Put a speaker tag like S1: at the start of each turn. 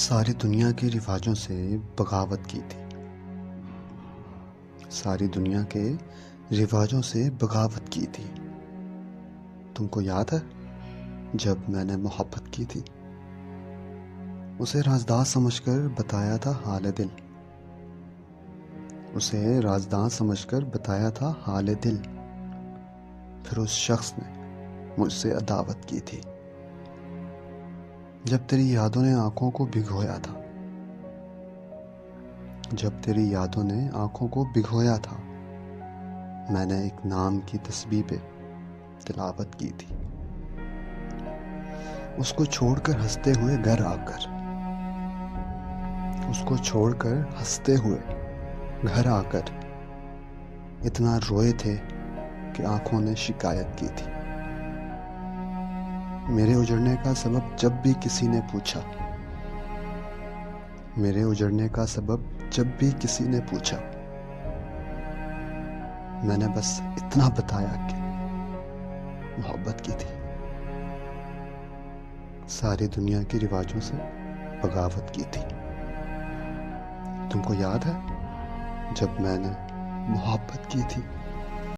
S1: सारी दुनिया के रिवाजों से बगावत की थी। सारी दुनिया के रिवाजों से बगावत की थी। तुमको याद है जब मैंने मोहब्बत की थी? उसे राजदार समझकर बताया था हाल दिल। उसे राजदार समझकर बताया था हाल दिल। फिर उस शख्स ने मुझसे अदावत की थी। जब तेरी यादों ने आंखों को भिगोया था। जब तेरी यादों ने आंखों को भिगोया था, मैंने एक नाम की तस्बीह पे तिलावत की थी। उसको छोड़कर हंसते हुए घर आकर, उसको छोड़कर हंसते हुए घर आकर इतना रोए थे कि आंखों ने शिकायत की थी। मेरे उजड़ने का सबब जब भी किसी ने पूछा, मेरे उजड़ने का सबब जब भी किसी ने पूछा, मैंने बस इतना बताया कि मोहब्बत की थी। सारी दुनिया के रिवाजों से बगावत की थी। तुमको याद है जब मैंने मोहब्बत की थी?